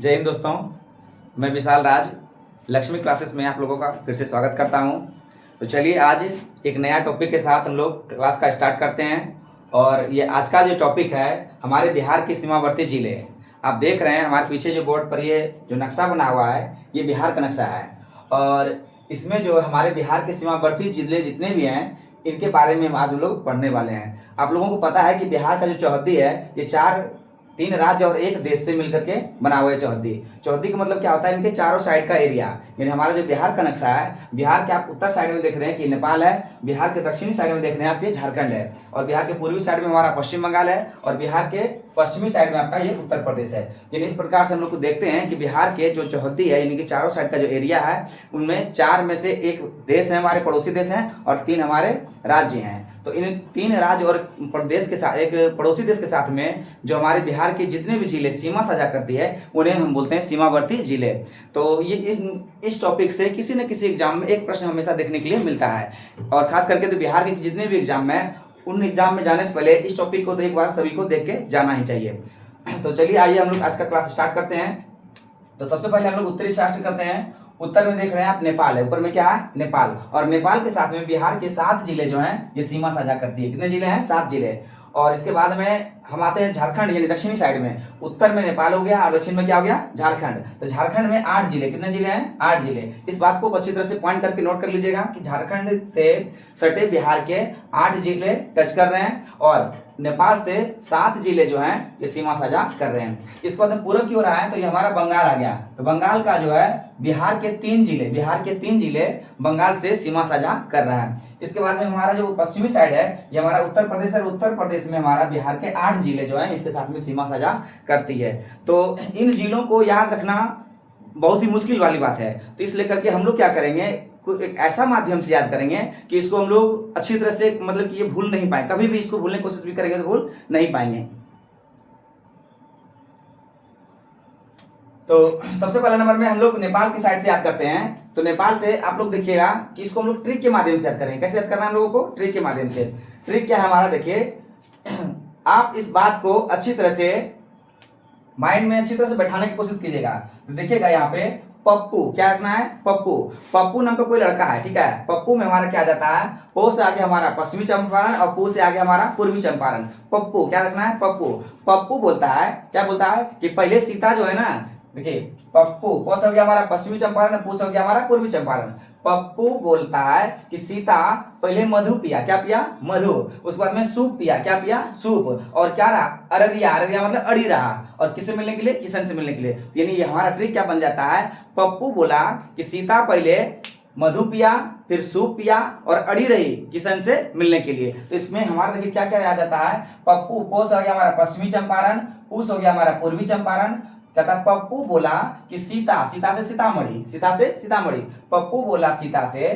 जय हिंद दोस्तों। मैं विशाल राज लक्ष्मी क्लासेस में आप लोगों का फिर से स्वागत करता हूं। तो चलिए आज एक नया टॉपिक के साथ हम लोग क्लास का स्टार्ट करते हैं। और ये आज का जो टॉपिक है हमारे बिहार के सीमावर्ती जिले। आप देख रहे हैं हमारे पीछे जो बोर्ड पर ये जो नक्शा बना हुआ है ये बिहार का नक्शा है। और इसमें जो हमारे बिहार के सीमावर्ती जिले जितने भी हैं इनके बारे में आज हम लोग पढ़ने वाले हैं। आप लोगों को पता है कि बिहार का जो चौहद्दी है ये तीन राज्य और एक देश से मिलकर के बना हुआ है चौहद्दी। चौहद्दी का मतलब क्या होता है, इनके चारों साइड का एरिया। यानी हमारा जो बिहार का नक्शा है, बिहार के आप उत्तर साइड में देख रहे हैं कि नेपाल है, बिहार के दक्षिणी साइड में देख रहे हैं आपके झारखंड है, और बिहार के पूर्वी साइड में हमारा पश्चिम बंगाल है, और बिहार के पश्चिमी साइड में आपका ये उत्तर प्रदेश है। यानी इस प्रकार से हम लोग को देखते हैं कि बिहार के जो चौहद्दी है यानी कि चारों साइड का जो एरिया है उनमें चार में से एक देश है, हमारे पड़ोसी देश हैं, और तीन हमारे राज्य हैं। तो इन तीन राज्य और प्रदेश के साथ एक पड़ोसी देश के साथ में जो हमारे बिहार के जितने भी जिले सीमा साझा करती है उन्हें हम बोलते हैं सीमावर्ती जिले। तो ये इस टॉपिक से किसी न किसी एग्जाम में एक प्रश्न हमेशा देखने के लिए मिलता है, और खास करके तो बिहार के जितने भी एग्जाम में उन एग्जाम में जाने से पहले इस टॉपिक को तो एक बार सभी को देख के जाना ही चाहिए। तो चलिए आइए हम लोग आज का क्लास स्टार्ट करते हैं। तो सबसे पहले हम लोग उत्तरी से स्टार्ट करते हैं। उत्तर में देख रहे हैं आप नेपाल है, ऊपर में क्या है नेपाल, और नेपाल के साथ में बिहार के 7 जिले जो हैं ये सीमा साझा करती है। कितने जिले हैं? 7 जिले। और इसके बाद में हम आते हैं झारखंड यानी दक्षिणी साइड में। उत्तर में नेपाल हो गया और दक्षिण में क्या हो गया? झारखंड। तो झारखंड में 8 जिले। कितने जिले हैं? 8 जिले। इस बात को अच्छी तरह से पॉइंट करके नोट कर लीजिएगा कि झारखंड से सटे बिहार के 8 जिले टच कर रहे हैं, और नेपाल से 7 जिले जो हैं ये सीमा साझा कर रहे हैं। इस बाद में पूरब की ओर आए तो ये हमारा बंगाल आ गया। तो बंगाल का जो है बिहार के 3 जिले बंगाल से सीमा साझा कर रहा है। इसके बाद में हमारा जो पश्चिमी साइड है ये हमारा उत्तर प्रदेश है। उत्तर प्रदेश में हमारा बिहार के 8 जिले जो है इसके साथ में सीमा साझा करती है। तो इन जिलों को याद रखना बहुत ही मुश्किल वाली बात है। तो इसलिए करके हम लोग क्या करेंगे, एक ऐसा माध्यम से याद करेंगे कि इसको हम लोग अच्छी तरह से मतलब कि ये भूल नहीं पाए, कभी भी इसको भूलने की कोशिश भी करेंगे तो भूल नहीं पाएंगे। तो सबसे पहला नंबर में हम लोग नेपाल की साइड से याद करते हैं। तो नेपाल से आप लोग देखिएगा कि इसको हम लोग ट्रिक के माध्यम से याद करेंगे। कैसे याद करना है हम लोगों को? ट्रिक के माध्यम से। ट्रिक क्या है हमारा, देखिए आप इस बात को अच्छी तरह से माइंड में अच्छी तरह से बैठाने की कोशिश कीजिएगा। तो देखिएगा यहाँ पे पप्पू, क्या रखना है? पप्पू। पप्पू नाम का कोई लड़का है, ठीक है। पप्पू में हमारा क्या आ जाता है? पो से आगे हमारा पश्चिमी चंपारण और पू से आगे हमारा पूर्वी चंपारण। पप्पू क्या रखना है? पप्पू। पप्पू बोलता है, क्या बोलता है कि पहले सीता जो है ना, देखिए पप्पू, पो से हो गया हमारा पश्चिमी चंपारण, पू से हो गया हमारा पूर्वी चंपारण। पप्पू बोलता है कि सीता पहले मधु पिया, क्या पिया? मधु। उसके बाद में सूप पिया, क्या पिया? सूप। और क्या रहा? अररिया। अररिया मतलब अड़ी रहा, और किससे मिलने के लिए? किशन से मिलने के लिए। यानी ये हमारा ट्रिक क्या बन जाता है? पप्पू बोला कि सीता पहले मधु पिया, फिर सूप पिया, और अड़ी रही किशन से मिलने के लिए। तो इसमें हमारा देखिए क्या क्या याद आता है? पप्पू, पोस हो गया हमारा पश्चिमी चंपारण, पूस हो गया हमारा पूर्वी चंपारण। कहता पप्पू बोला कि सीता से सीतामढ़ी। पप्पू बोला सीता से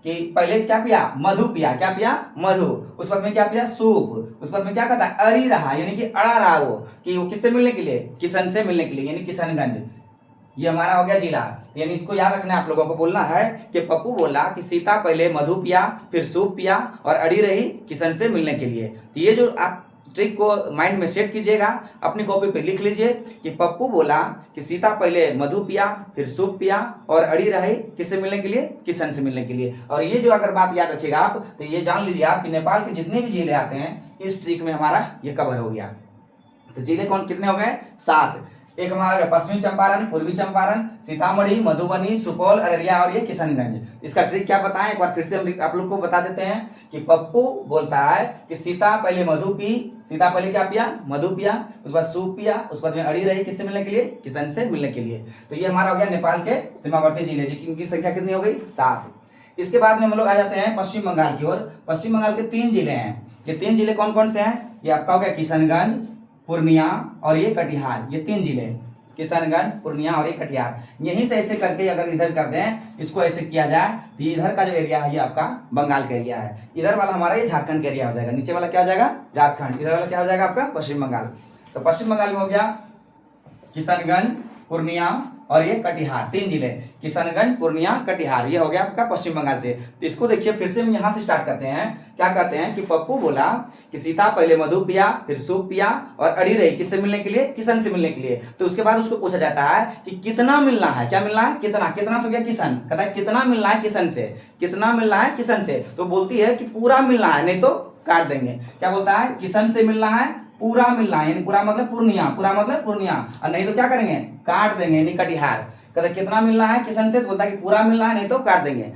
कि पहले क्या पिया? मधु पिया, क्या पिया? मधु। उस बाद में क्या पिया? सूप। उस बाद में क्या कहता है? अड़ी रहा, यानी कि अड़ा रहा वो, कि वो किससे मिलने के लिए? किशन से मिलने के लिए, यानी किशनगंज। ये हमारा हो गया जिला। यानी इसको याद रखना है, आप लोगों को बोलना है कि पप्पू बोला कि सीता पहले मधु पिया, फिर सूप पिया, और अड़ी रही किशन से मिलने के लिए। तो ये जो आप ट्रिक को माइंड में सेट कीजिएगा, अपनी कॉपी पे लिख लीजिए कि पप्पू बोला कि सीता पहले मधु पिया, फिर सूप पिया, और अड़ी रही किससे मिलने के लिए? किशन से मिलने के लिए। और ये जो अगर बात याद रखिएगा आप, तो ये जान लीजिए आप कि नेपाल के जितने भी जिले आते हैं इस ट्रिक में हमारा ये कवर हो गया। तो जिले कौन कितने हो गए? 7। एक हमारा पश्चिमी चंपारण, पूर्वी चंपारण, सीतामढ़ी, मधुबनी, सुपौल, अररिया, और ये किशनगंज। इसका ट्रिक क्या बताएं एक बार फिर से हम आप लोग को बता देते हैं कि पप्पू बोलता है कि सीता पहले मधु पी, सीता पहले क्या पिया? मधु पिया। उसके बाद सूप पिया, उसके बाद में अड़ी रही किससे मिलने के लिए? किशन से मिलने के लिए। तो ये हमारा हो गया नेपाल के सीमावर्ती जिले, जिनकी संख्या कितनी हो गई? 7। इसके बाद में हम लोग आ जाते हैं पश्चिम बंगाल की ओर। पश्चिम बंगाल के 3 जिले हैं। ये 3 जिले कौन कौन से हैं? ये आपका हो गया किशनगंज, पूर्णिया, और ये कटिहार। ये 3 जिले, किशनगंज, पूर्णिया, और ये कटिहार। यहीं से ऐसे करके अगर इधर कर दें, इसको ऐसे किया जाए तो इधर का जो एरिया है ये आपका बंगाल का एरिया है। इधर वाला हमारा ये झारखंड का एरिया हो जाएगा। नीचे वाला क्या हो जाएगा? झारखंड। इधर वाला क्या हो जाएगा? आपका पश्चिम बंगाल। तो पश्चिम बंगाल में हो गया किशनगंज, पूर्णिया और ये कटिहार, 3 जिले, किशनगंज, पूर्णिया, कटिहार, ये हो गया आपका पश्चिम बंगाल से। तो इसको देखिए फिर से हम यहाँ से स्टार्ट करते हैं। क्या कहते हैं कि पप्पू बोला कि सीता पहले मधु पिया, फिर सूप पिया और अड़ी रही किससे मिलने के लिए, किशन से मिलने के लिए। तो उसके बाद उसको पूछा जाता है कि कितना मिलना है, क्या मिलना है, कितना, कितना से हो गया किशन, कहता है कितना मिलना है किशन से, कितना मिलना है किशन से। तो बोलती है कि पूरा मिलना है नहीं तो काट देंगे। क्या बोलता है, किशन से मिलना है, पूरा मिलना है, यानी पूरा मतलब पूर्णिया, पूरा मतलब पूर्णिया, और नहीं तो क्या करेंगे, काट देंगे, यानी कटिहार। कहते कितना मिलना है किशन से, तो बोलता है कि पूरा मिलना है नहीं तो काट देंगे।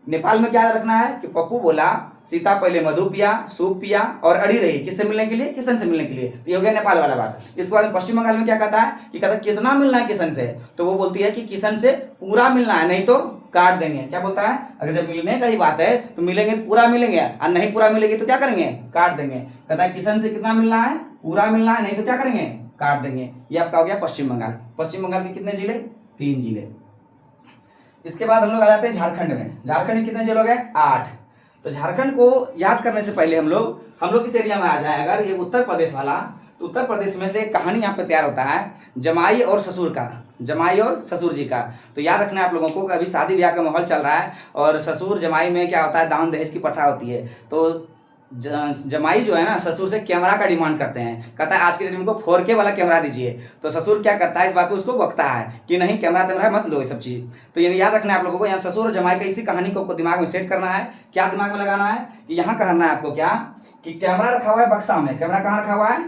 नेपाल में क्या रखना है कि पप्पू बोला सीता पहले मधु पिया, सूप पिया और अड़ी रही किससे मिलने के लिए, किशन से मिलने के लिए। तो ये हो गया नेपाल वाला बात। इसके बाद पश्चिम बंगाल में क्या कहता है कि कहता है कितना मिलना है किशन से, तो वो बोलती है कि किशन से पूरा मिलना है नहीं तो काट देंगे। क्या बोलता है, अगर जब मिलने का ही बात है तो मिलेंगे तो पूरा मिलेंगे, और नहीं पूरा मिलेगी तो क्या करेंगे, काट देंगे। कहता है किशन से कितना मिलना है, पूरा मिलना है, नहीं तो क्या करेंगे, काट देंगे। ये आपका हो गया पश्चिम बंगाल। पश्चिम बंगाल के कितने जिले, 3 जिले। इसके बाद हम लोग आ जाते हैं झारखंड में। झारखंड में कितने जिले हो गए, 8। तो झारखंड को याद करने से पहले हम लोग किस एरिया में आ जाए, अगर ये उत्तर प्रदेश वाला, तो उत्तर प्रदेश में से कहानी यहाँ पे तैयार होता है जमाई और ससुर का, जमाई और ससुर जी का। तो याद रखना है आप लोगों को कि अभी शादी ब्याह का माहौल चल रहा है और ससुर जमाई में क्या होता है, दान दहेज की प्रथा होती है। तो जमाई जो है ना ससुर से कैमरा का डिमांड करते हैं, कहता है आज के डेट में 4K वाला कैमरा दीजिए। तो ससुर क्या करता है, इस बात पे उसको बकता है कि नहीं कैमरा तेमरा मत लो, ये सब चीज। तो ये याद रखना है आप लोगों को, यहाँ ससुर और जमाई का इसी कहानी को आपको दिमाग में सेट करना है। क्या दिमाग में लगाना है कि यहाँ कहना है आपको क्या कि कैमरा रखा हुआ है बक्सा में। कैमरा कहाँ रखा हुआ है,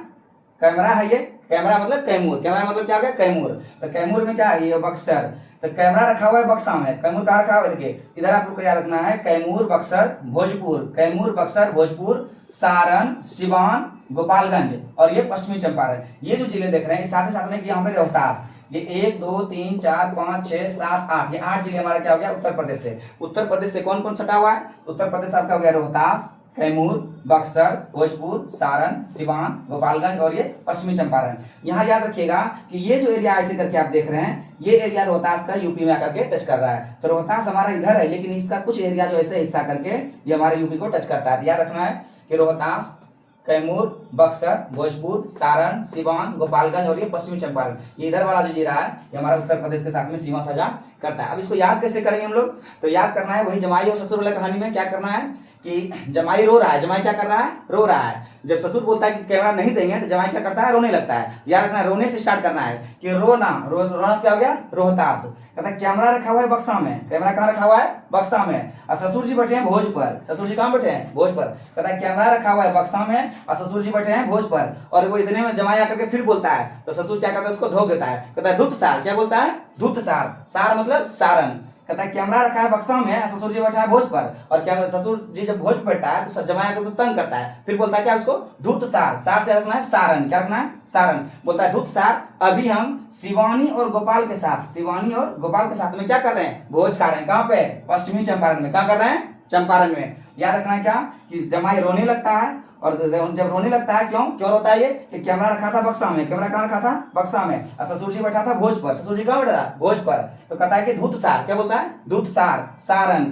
कैमरा है ये, कैमरा मतलब कैमूर, कैमरा मतलब क्या हो गया, कैमूर। तो कैमूर में क्या है, ये बक्सर। तो कैमरा रखा हुआ है बक्सा में, कैमूर कहाँ रखा हुआ है, देखिए इधर आप लोग को याद रखना है कैमूर, बक्सर, भोजपुर, कैमूर, बक्सर, भोजपुर, सारण, सिवान, गोपालगंज और ये पश्चिमी चंपारण। ये जो जिले देख रहे हैं, साथ ही साथ में यहाँ पे रोहतास। ये 1 2 3 4 5 6 7 8, ये 8 जिले हमारा क्या हो गया, उत्तर प्रदेश से। उत्तर प्रदेश से कौन कौन सटा हुआ है, उत्तर प्रदेश आपका हो गया रोहतास, कैमूर, बक्सर, भोजपुर, सारण, सिवान, गोपालगंज और ये पश्चिमी चंपारण। यहाँ याद रखिएगा कि ये जो एरिया ऐसे करके आप देख रहे हैं, ये एरिया रोहतास का यूपी में आकर के टच कर रहा है। तो रोहतास हमारा इधर है, लेकिन इसका कुछ एरिया जो ऐसे हिस्सा करके ये हमारे यूपी को टच करता है। याद रखना है कि रोहतास, कैमूर, बक्सर, भोजपुर, सारण, सिवान, गोपालगंज और ये पश्चिमी चंपारण, ये इधर वाला जो जिला है ये हमारा उत्तर प्रदेश के साथ में सीमा साझा करता है। अब इसको याद कैसे करेंगे हम लोग, तो याद करना है वही जमाई और ससुर वाला कहानी में क्या करना है कि जमाई रो रहा है, जमाई क्या कर रहा है, रो रहा है। जब ससुर बोलता है कि कैमरा नहीं देंगे तो जमाई क्या करता है, रोने लगता है। याद रखना रोने से स्टार्ट करना है कि रोना, रोना से क्या हो गया, रोहतास। कहता है कैमरा रखा हुआ है बक्सा में, कैमरा कहाँ रखा हुआ है, बक्सा में, और ससुर जी बैठे हैं भोज पर। ससुर जी कहाँ बैठे हैं, भोज पर। कहता है कैमरा रखा हुआ है बक्सा में और ससुर जी बैठे हैं भोज पर। और वो इतने में जमाई आकर के फिर बोलता है, तो ससुर क्या करता है, उसको धो देता है। कहता है धुत सार, क्या बोलता है, धुत सार, सार मतलब सारण। कहता है कैमरा रखा है बक्सा में, ससुर जी बैठा है भोज पर, और कैमरा ससुर जी जब भोज पर बैठता है तो जमाई आकर तंग करता है। फिर बोलता है क्या उसको, धुत सार, सार से रखना है सारण, क्या रखना है, सारण। बोलता है धुत सार, अभी हम शिवानी और गोपाल के साथ, शिवानी और गोपाल के साथ में क्या कर रहे हैं, भोज खा रहे हैं। कहाँ पे, पश्चिमी चंपारण में। कहाँ कर रहे हैं, चंपारण में। याद रखना है क्या कि जमाई रोने लगता है, और जब रोने लगता है क्यों क्यों रोता है ये कि कैमरा रखा था बक्सा में, कैमरा कहाँ रखा था, बक्सा में, और ससुर जी बैठा था भोज पर। ससुर जी कहाँ बैठा था, भोज पर। तो कहता है कि धूत सार, क्या बोलता है, धूत सार, सारण,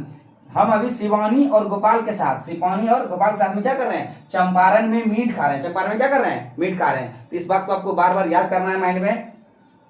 हम अभी शिवानी और गोपाल के साथ, शिवानी और गोपाल के साथ में क्या कर रहे हैं, चंपारण में मीट खा रहे हैं। चंपारण में क्या कर रहे हैं, मीट खा रहे हैं। तो इस बात को आपको बार बार याद करना है माइंड में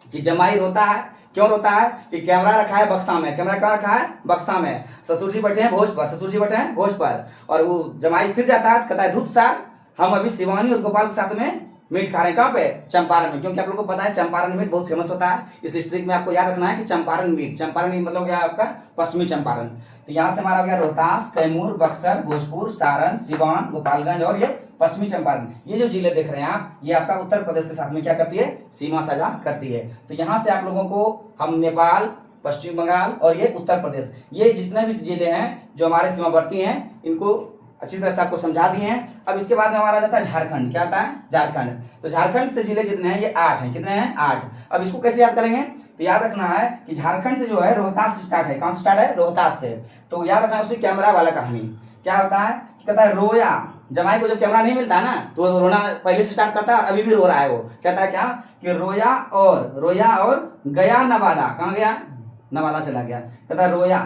कि जमाई रोता है, क्यों रोता है कि कैमरा रखा है बक्सा में। कैमरा कहाँ रखा है, बक्सा में। ससुर जी बैठे हैं भोज पर, ससुर जी बैठे हैं भोज पर, और वो जमाई फिर जाता है, कहता है धूत सार, हम अभी शिवानी और गोपाल के साथ में मीट खा रहे हैं। कहाँ पे, चंपारण में। क्योंकि आप लोगों को पता है चंपारण मीट बहुत फेमस होता है, इस डिस्ट्रिक्ट में आपको याद रखना है कि चंपारण मीट। चंपारण मीट मतलब क्या है आपका, पश्चिमी चंपारण। तो यहाँ से हमारा हो गया रोहतास, कैमूर, बक्सर, भोजपुर, सारण, सिवान, गोपालगंज और ये पश्चिमी चंपारण। ये जो जिले देख रहे हैं आप, ये आपका उत्तर प्रदेश के साथ में क्या करती है, सीमा साझा करती है। तो यहाँ से आप लोगों को हम नेपाल, पश्चिम बंगाल और ये उत्तर प्रदेश, ये जितने भी जिले हैं जो हमारे सीमावर्ती हैं, इनको अच्छी तरह से आपको समझा दिए हैं। अब इसके बाद में हमारा जाता है झारखंड। क्या आता है, झारखंड। तो झारखंड से जिले जितने हैं ये 8 हैं। कितने हैं, 8। अब इसको कैसे याद करेंगे, तो याद रखना है कि झारखंड से जो है रोहतास से स्टार्ट है। कहाँ से स्टार्ट है, रोहतास से। तो याद रखना है उसी कैमरा वाला कहानी। क्या होता है, कहता है रोया, जमाई को जब कैमरा नहीं मिलता ना तो रोना पहले से स्टार्ट करता है, और अभी भी रो रहा है वो। कहता है क्या कि रोया और गया नवादा। कहाँ गया, नवादा चला गया। कहता है रोया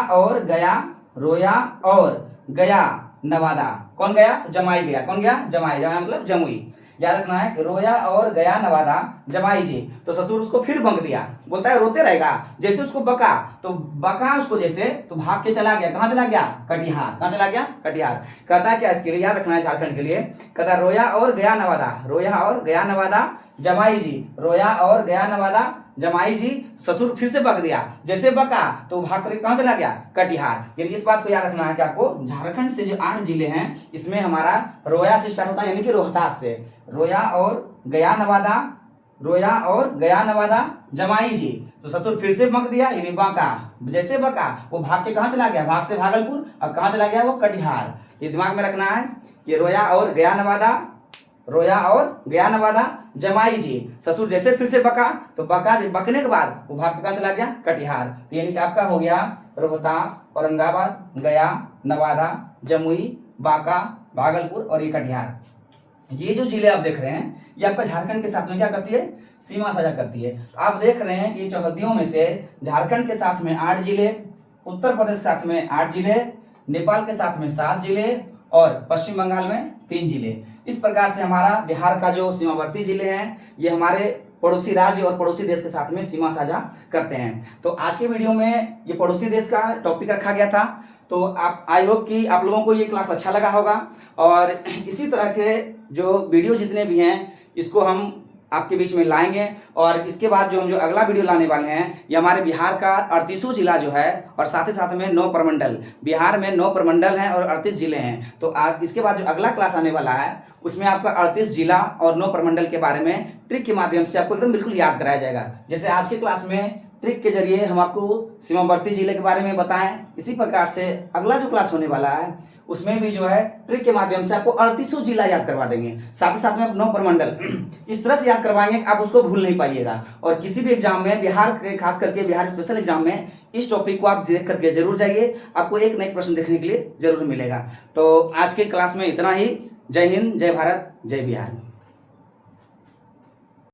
और गया, रोया और गया नवादा। कौन गया, तो जमाई गया। कौन गया, जमाई, जमाई मतलब जमुई। याद रखना है कि रोया और गया नवादा जमाई जी, तो ससुर उसको फिर बंक दिया, बोलता है रोते रहेगा, जैसे उसको बका तो बका उसको जैसे, तो भाग के चला गया, कहाँ चला गया, कटिहार, कहाँ चला गया, कटिहार। कहता क्या इसके लिए, याद रखना है झारखंड के लिए, कहता रोया और गया नवादा, रोया और गया नवादा जमाई जी, रोया और गया नवादा जमाई जी, ससुर फिर से बक दिया, जैसे बका तो भाग कर कहां चला गया, कटिहार। यानी इस बात को याद रखना है कि आपको झारखंड से जो 8 जिले हैं इसमें हमारा रोया से स्टार्ट होता है, यानी कि रोहतास से, रोया और गया नवादा, रोया और गया नवादा जमाई जी, तो ससुर फिर से बक दिया यानी बांका, जैसे बका वो भाग के कहां चला गया, भाग से भागलपुर, अब कहां चला गया वो कटिहार। ये दिमाग में रखना है कि रोया और गया नवादा, रोया और गया नवादा जमाई जी, ससुर जैसे फिर से बका तो बका, बकने के बाद वो भाग के कहां चला गया, कटिहार। तो यानी कि आपका हो गया रोहतास, औरंगाबाद, गया, नवादा, जमुई, बांका, भागलपुर और ये कटिहार। ये जो जिले आप देख रहे हैं ये आपका झारखंड के साथ में क्या करती है, सीमा साझा करती है। तो आप देख रहे हैं कि चौहदियों में से झारखंड के साथ में 8 जिले, उत्तर प्रदेश के साथ में 8 जिले, नेपाल के साथ में 7 जिले और पश्चिम बंगाल में 3 जिले। इस प्रकार से हमारा बिहार का जो सीमावर्ती जिले हैं ये हमारे पड़ोसी राज्य और पड़ोसी देश के साथ में सीमा साझा करते हैं। तो आज के वीडियो में ये पड़ोसी देश का टॉपिक रखा गया था। तो आप, आई होप कि आप लोगों को ये क्लास अच्छा लगा होगा, और इसी तरह के जो वीडियो जितने भी हैं इसको हम आपके बीच में लाएंगे। और इसके बाद जो हम जो अगला वीडियो लाने वाले हैं ये हमारे बिहार का 38वां जिला जो है, और साथ ही साथ में 9 प्रमंडल, बिहार में 9 प्रमंडल हैं और 38 जिले हैं। तो आज इसके बाद जो अगला क्लास आने वाला है उसमें आपका 38 जिला और 9 प्रमंडल के बारे में ट्रिक के माध्यम से आपको एकदम बिल्कुल याद कराया जाएगा। जैसे आज की क्लास में ट्रिक के जरिए हम आपको सीमावर्ती जिले के बारे में बताएं, इसी प्रकार से अगला जो क्लास होने वाला है उसमें भी जो है ट्रिक के माध्यम से आपको 38वां जिला याद करवा देंगे, साथ ही साथ में 9 प्रमंडल इस तरह से याद करवाएंगे कि आप उसको भूल नहीं पाइएगा। और किसी भी एग्जाम में, बिहार के खास करके बिहार स्पेशल एग्जाम में इस टॉपिक को आप देख करके जरूर जाइए, आपको एक न एक प्रश्न देखने के लिए जरूर मिलेगा। तो आज के क्लास में इतना ही। जय हिंद, जय भारत, जय बिहार।